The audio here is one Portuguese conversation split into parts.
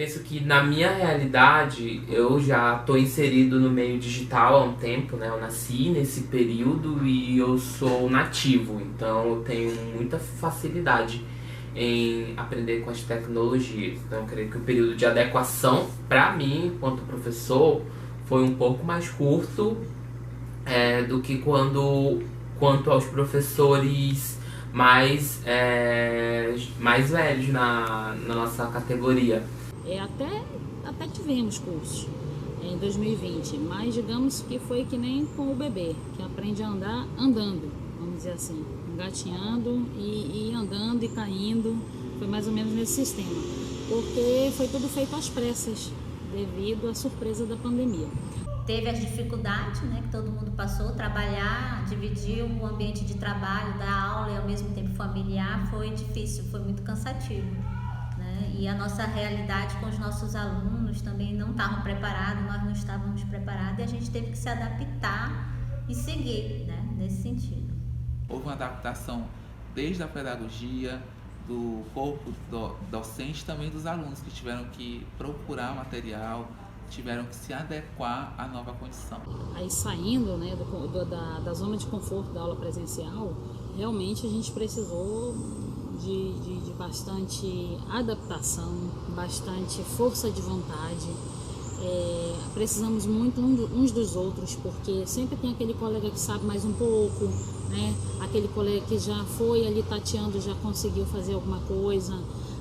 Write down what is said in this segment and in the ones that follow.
Penso que na minha realidade eu já estou inserido no meio digital há um tempo, né? Eu nasci nesse período e eu sou nativo, então eu tenho muita facilidade em aprender com as tecnologias. Então eu creio que o período de adequação para mim, enquanto professor, foi um pouco mais curto do que quanto aos professores mais velhos na nossa categoria. Até tivemos cursos em 2020, mas digamos que foi que nem com o bebê, que aprende a andar andando, vamos dizer assim, engatinhando e andando e caindo, foi mais ou menos nesse sistema, porque foi tudo feito às pressas, devido à surpresa da pandemia. Teve as dificuldades, né, que todo mundo passou, trabalhar, dividir o ambiente de trabalho, da aula e ao mesmo tempo familiar, foi difícil, foi muito cansativo. E a nossa realidade com os nossos alunos também não estavam preparados, nós não estávamos preparados e a gente teve que se adaptar e seguir, né, nesse sentido. Houve uma adaptação desde a pedagogia, do corpo docente, também dos alunos que tiveram que procurar material, tiveram que se adequar à nova condição. Aí saindo, né, da zona de conforto da aula presencial, realmente a gente precisou de bastante adaptação, bastante força de vontade. Precisamos muito uns dos outros, porque sempre tem aquele colega que sabe mais um pouco, né? Aquele colega que já foi ali tateando, já conseguiu fazer alguma coisa,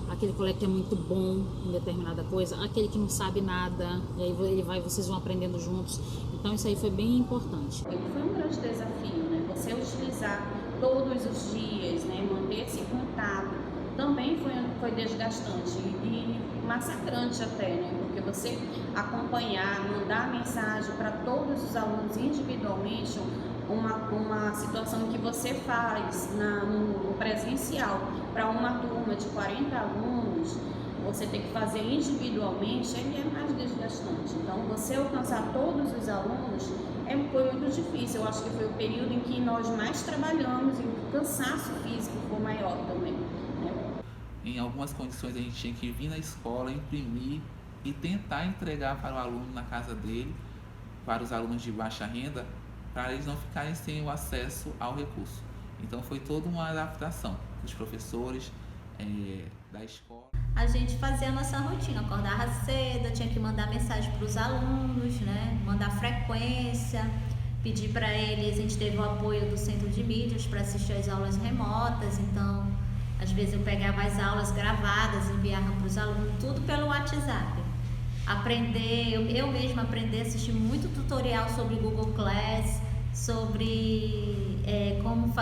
aquele colega que é muito bom em determinada coisa, aquele que não sabe nada, e aí vocês vão aprendendo juntos. Então isso aí foi bem importante. Foi um grande desafio, né? Você utilizar todos os dias, né? Manter esse contato, também foi desgastante e massacrante até, né? Porque você acompanhar, mandar mensagem para todos os alunos individualmente, uma situação que você faz no presencial para uma turma de 40 alunos, você tem que fazer individualmente, ele é mais desgastante. Então, você alcançar todos os alunos foi muito difícil. Eu acho que foi o período em que nós mais trabalhamos e o cansaço físico foi maior também. Em algumas condições a gente tinha que vir na escola, imprimir e tentar entregar para o aluno na casa dele, para os alunos de baixa renda, para eles não ficarem sem o acesso ao recurso. Então foi toda uma adaptação dos professores, da escola. A gente fazia a nossa rotina, acordava cedo, tinha que mandar mensagem para os alunos, né? Mandar frequência, pedir para eles, a gente teve o apoio do Centro de Mídias para assistir às aulas remotas, então às vezes eu pegava as aulas gravadas, enviava para os alunos, tudo pelo WhatsApp. Eu mesma aprendi a assistir muito tutorial sobre Google Class, sobre como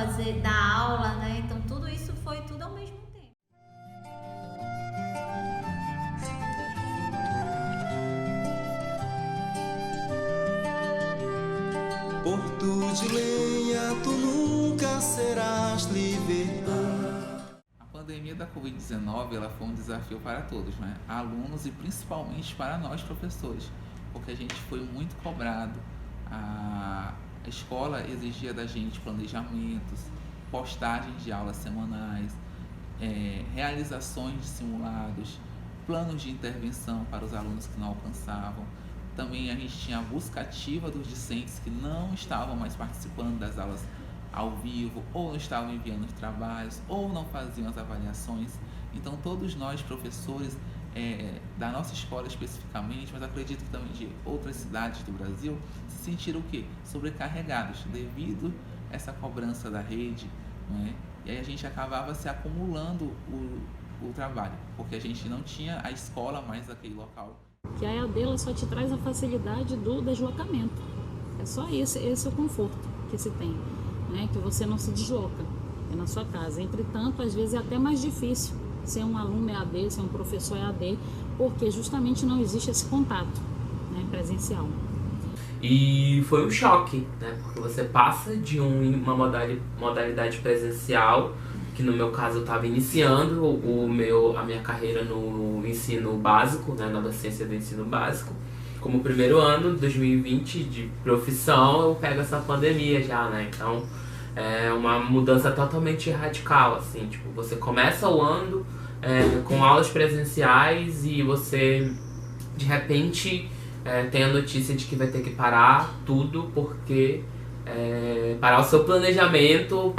dar aula, né? Então tudo isso foi tudo ao mesmo tempo. Porto de lenha, tu nunca serás libertado. A pandemia da Covid-19 ela foi um desafio para todos, né? Alunos e principalmente para nós professores, porque a gente foi muito cobrado. A escola exigia da gente planejamentos, postagens de aulas semanais, realizações de simulados, planos de intervenção para os alunos que não alcançavam. Também a gente tinha a busca ativa dos discentes que não estavam mais participando das aulas ao vivo, ou não estavam enviando os trabalhos, ou não faziam as avaliações. Então todos nós, professores da nossa escola especificamente, mas acredito que também de outras cidades do Brasil, se sentiram o quê? Sobrecarregados devido a essa cobrança da rede, não é? E aí a gente acabava se acumulando o trabalho, porque a gente não tinha a escola mais naquele local. Que a EAD ela só te traz a facilidade do deslocamento. É só esse é o conforto que se tem, né? Que você não se desloca, é na sua casa. Entretanto, às vezes é até mais difícil ser um aluno EAD, ser um professor EAD, porque justamente não existe esse contato, né, presencial. E foi um choque, né? Porque você passa de uma modalidade presencial, que no meu caso eu estava iniciando a minha carreira no ensino básico, né, na docência do ensino básico. Como primeiro ano, 2020, de profissão, eu pego essa pandemia já, né? Então, é uma mudança totalmente radical, assim. Tipo, você começa o ano com aulas presenciais e você, de repente, tem a notícia de que vai ter que parar tudo porque parar o seu planejamento,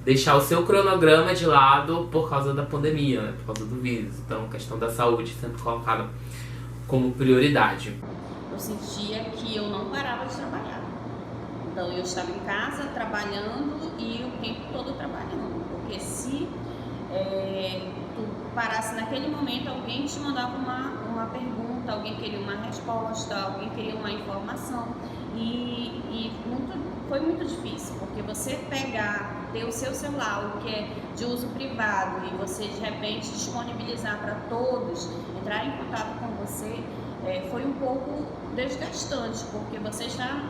deixar o seu cronograma de lado por causa da pandemia, né, por causa do vírus. Então, a questão da saúde sempre colocada como prioridade. Eu sentia que eu não parava de trabalhar. Então, eu estava em casa trabalhando e o tempo todo trabalhando. Porque se tu parasse naquele momento, alguém te mandava uma pergunta, alguém queria uma resposta, alguém queria uma informação. Foi muito difícil, porque você ter o seu celular, o que é de uso privado, e você de repente disponibilizar para todos entrar em contato com você, foi um pouco desgastante, porque você está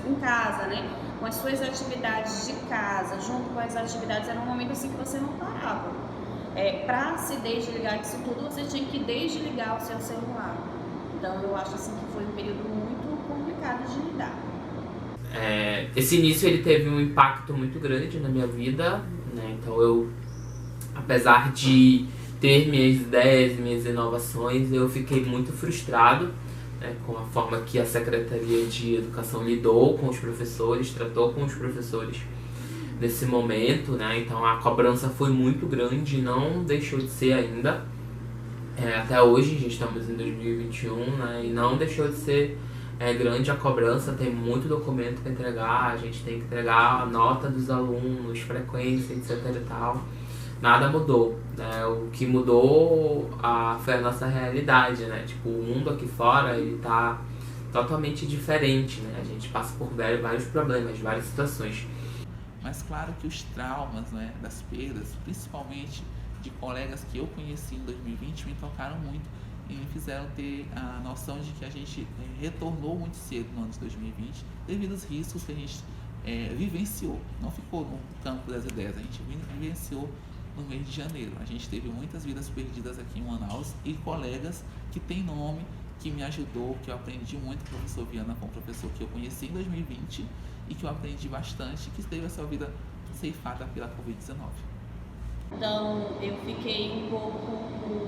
em casa, né? Com as suas atividades de casa, junto com as atividades, era um momento assim que você não parava. Para se desligar disso tudo, você tinha que desligar o seu celular. Então eu acho assim que foi um período muito complicado de lidar. Esse início ele teve um impacto muito grande na minha vida, né? Então eu, apesar de ter minhas ideias, minhas inovações, eu fiquei muito frustrado, né, com a forma que a Secretaria de Educação lidou com os professores, tratou com os professores nesse momento, né? Então a cobrança foi muito grande, não deixou de ser ainda. Até hoje, já estamos em 2021, né, e não deixou de ser grande a cobrança. Tem muito documento para entregar, a gente tem que entregar a nota dos alunos, frequência, etc e tal. Nada mudou, né? O que mudou foi a nossa realidade, né? Tipo, o mundo aqui fora, ele tá totalmente diferente, né? A gente passa por vários problemas, várias situações. Mas claro que os traumas, né, das perdas, principalmente de colegas que eu conheci em 2020, me tocaram muito e me fizeram ter a noção de que a gente retornou muito cedo no ano de 2020 devido aos riscos que a gente vivenciou. Não ficou no campo das ideias, a gente vivenciou no mês de janeiro. A gente teve muitas vidas perdidas aqui em Manaus e colegas que têm nome, que me ajudou, que eu aprendi muito com o professor Viana, com o professor que eu conheci em 2020 e que eu aprendi bastante, que teve a sua vida ceifada pela Covid-19. Então, eu fiquei um pouco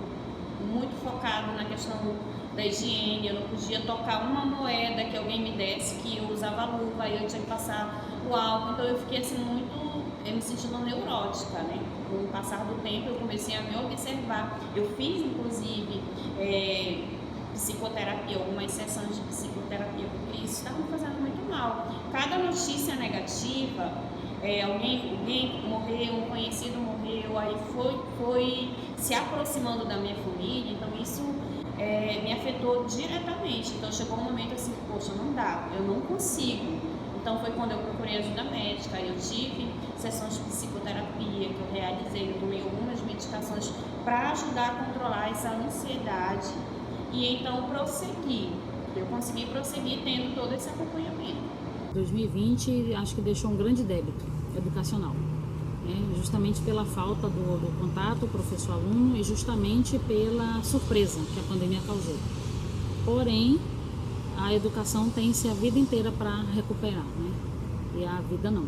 muito focado na questão da higiene. Eu não podia tocar uma moeda que alguém me desse, que eu usava luva, e eu tinha que passar o álcool. Então, eu fiquei assim me sentindo neurótica, né? Com o passar do tempo, eu comecei a me observar. Eu fiz, inclusive, psicoterapia, algumas sessões de psicoterapia, porque isso estava me fazendo muito mal. Cada notícia negativa, alguém morreu, um conhecido morreu, aí foi se aproximando da minha família, então isso me afetou diretamente. Então chegou um momento assim, poxa, não dá, eu não consigo. Então foi quando eu procurei ajuda médica, eu tive sessões de psicoterapia que eu realizei, eu tomei algumas medicações para ajudar a controlar essa ansiedade. E então eu consegui prosseguir tendo todo esse acompanhamento. 2020 acho que deixou um grande débito educacional, né? Justamente pela falta do contato professor-aluno e justamente pela surpresa que a pandemia causou. Porém, a educação tem-se a vida inteira para recuperar, né? E a vida não.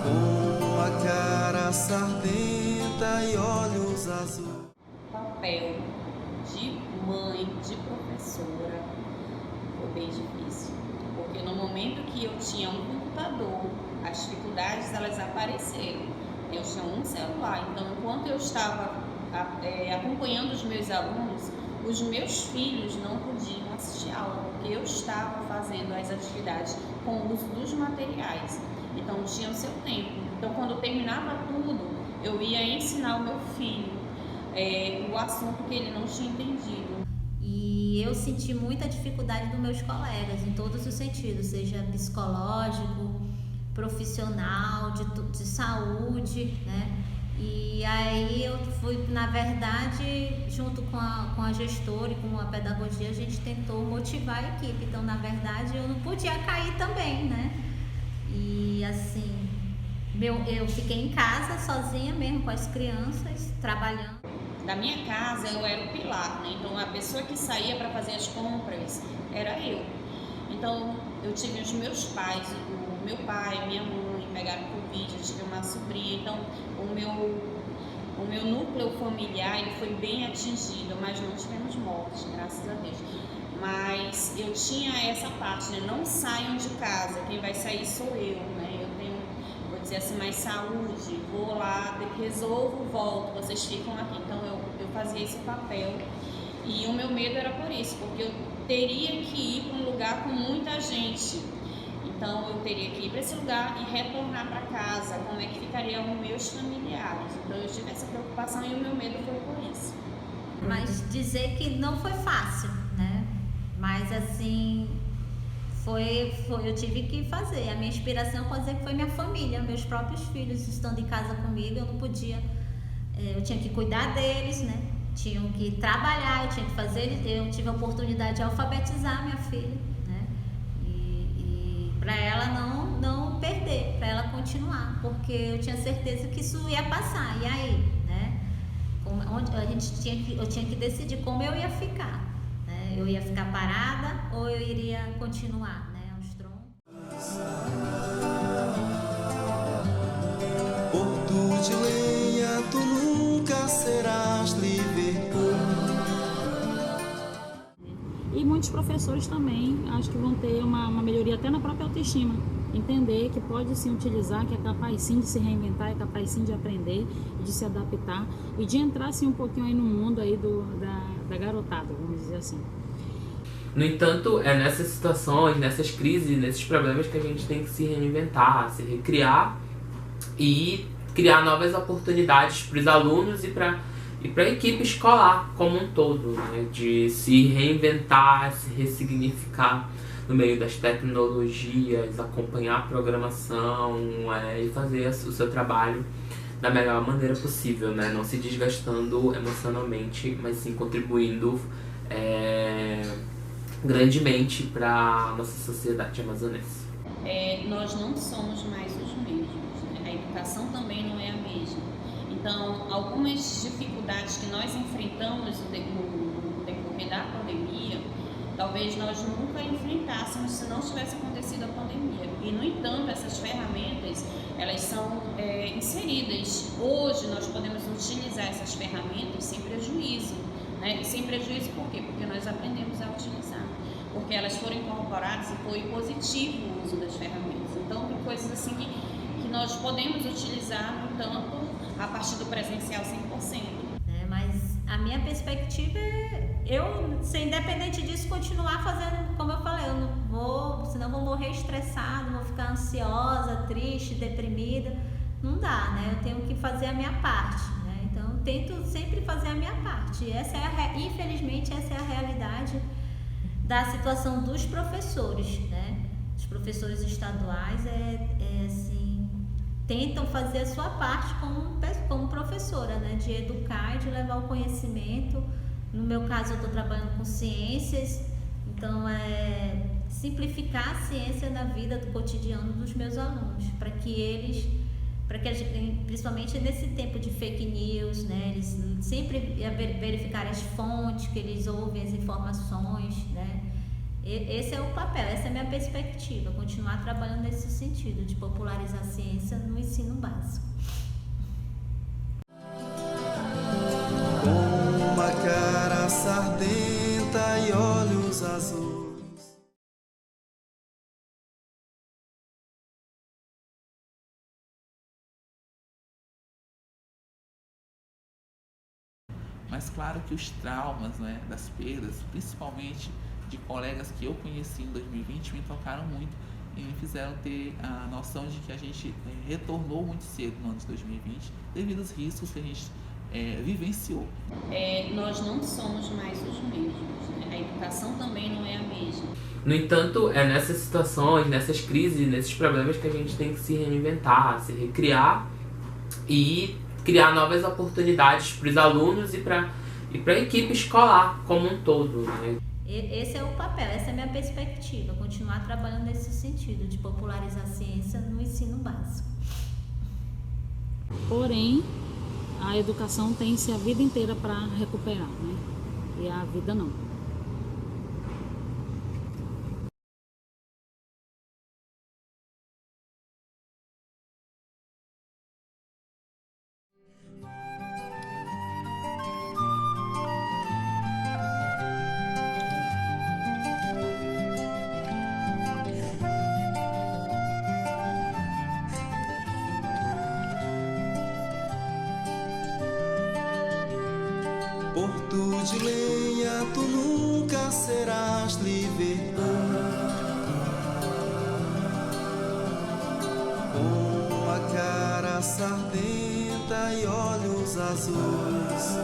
Com a cara sardenta e olhos azuis. Papel de mãe, de professora, foi bem difícil. Porque no momento que eu tinha um computador, as dificuldades elas apareceram. Eu tinha um celular, então enquanto eu estava acompanhando os meus alunos, os meus filhos não podiam assistir aula, porque eu estava fazendo as atividades com o uso dos materiais. Então tinha o seu tempo. Então quando terminava tudo, eu ia ensinar o meu filho o assunto que ele não tinha entendido. E eu senti muita dificuldade dos meus colegas, em todos os sentidos, seja psicológico, profissional, de saúde, né? E aí eu fui, na verdade, junto com a gestora e com a pedagogia, a gente tentou motivar a equipe. Então, na verdade, eu não podia cair também, né? E assim, eu fiquei em casa sozinha mesmo com as crianças, trabalhando. Da minha casa eu era o pilar, né? Então a pessoa que saía para fazer as compras era eu. Então eu tive os meus pais, o meu pai, minha mãe pegaram Covid, eu tive uma sobrinha, então o meu núcleo familiar ele foi bem atingido, mas não tivemos mortes, graças a Deus. Mas eu tinha essa parte, né? Não saiam de casa, quem vai sair sou eu, né? Eu tenho, vou dizer assim, mais saúde, vou lá, resolvo, volto, vocês ficam aqui. Então eu fazia esse papel e o meu medo era por isso, porque eu teria que ir para um lugar com muita gente. Então eu teria que ir para esse lugar e retornar para casa, como é que ficariam os meus familiares. Então eu tive essa preocupação e o meu medo foi por isso. Mas dizer que não foi fácil, né? Mas assim, eu tive que fazer. A minha inspiração pode dizer que foi minha família, meus próprios filhos estando em casa comigo, eu não podia, eu tinha que cuidar deles, né? Tinham que trabalhar, eu tinha que fazer, eu tive a oportunidade de alfabetizar minha filha, né? E para ela não perder, para ela continuar, porque eu tinha certeza que isso ia passar. E aí, né? Eu tinha que decidir como eu ia ficar, né? Eu ia ficar parada ou eu iria continuar, né? Aos troncos. Porto de lenha, tu nunca serás livre. E muitos professores também acho que vão ter uma melhoria até na própria autoestima. Entender que pode sim utilizar, que é capaz sim de se reinventar, é capaz sim de aprender, de se adaptar e de entrar assim um pouquinho aí no mundo aí da garotada, vamos dizer assim. No entanto, é nessas situações, nessas crises, nesses problemas que a gente tem que se reinventar, se recriar e criar novas oportunidades para os alunos e para a equipe escolar como um todo, né? De se reinventar, se ressignificar no meio das tecnologias, acompanhar a programação e fazer o seu trabalho da melhor maneira possível, né? Não se desgastando emocionalmente, mas sim contribuindo grandemente para a nossa sociedade amazonense. Nós não somos mais os mesmos, né? A educação também não é a mesma. Então, algumas dificuldades que nós enfrentamos no decorrer da pandemia, talvez nós nunca enfrentássemos se não tivesse acontecido a pandemia. E, no entanto, essas ferramentas, elas são inseridas. Hoje, nós podemos utilizar essas ferramentas sem prejuízo, né? E sem prejuízo por quê? Porque nós aprendemos a utilizar. Porque elas foram incorporadas e foi positivo o uso das ferramentas. Então, tem coisas assim que nós podemos utilizar, no entanto, a partir do presencial 100%. Mas a minha perspectiva é eu, ser independente disso, continuar fazendo, como eu falei, eu não vou, senão vou morrer estressada, vou ficar ansiosa, triste, deprimida. Não dá, né? Eu tenho que fazer a minha parte, né? Então, eu tento sempre fazer a minha parte. Infelizmente, essa é a realidade da situação dos professores, né? Os professores estaduais assim, tentam fazer a sua parte como professora, né? De educar e de levar o conhecimento. No meu caso, eu estou trabalhando com ciências, então simplificar a ciência na vida do cotidiano dos meus alunos, para que principalmente nesse tempo de fake news, né? Eles sempre verificarem as fontes, que eles ouvem as informações, né? Esse é o papel, essa é a minha perspectiva, continuar trabalhando nesse sentido, de popularizar a ciência no ensino básico. Com uma cara sardenta e olhos azuis. Mas claro que os traumas, né, das perdas, principalmente de colegas que eu conheci em 2020, me tocaram muito e me fizeram ter a noção de que a gente retornou muito cedo no ano de 2020 devido aos riscos que a gente vivenciou. Nós não somos mais os mesmos, né? A educação também não é a mesma. No entanto, é nessas situações, nessas crises, nesses problemas que a gente tem que se reinventar, se recriar e criar novas oportunidades para os alunos e para a equipe escolar como um todo, né? Esse é o papel, essa é a minha perspectiva, continuar trabalhando nesse sentido, de popularizar a ciência no ensino básico. Porém, a educação tem-se a vida inteira para recuperar, né? E a vida não. Porto de lenha, tu nunca serás livre. Com a cara sardenta e olhos azuis.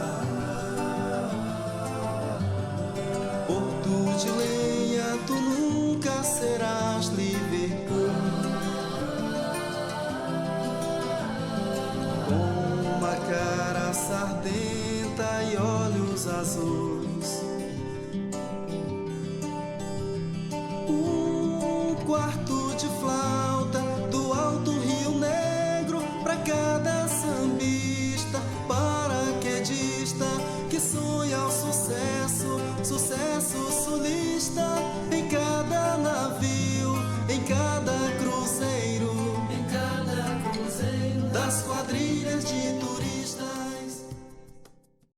Porto de lenha, tu nunca serás livre. Com uma cara sardenta e olhos azuis. Um quarto de flauta do alto Rio Negro pra cada sambista, paraquedista que sonha o sucesso, sucesso sulista.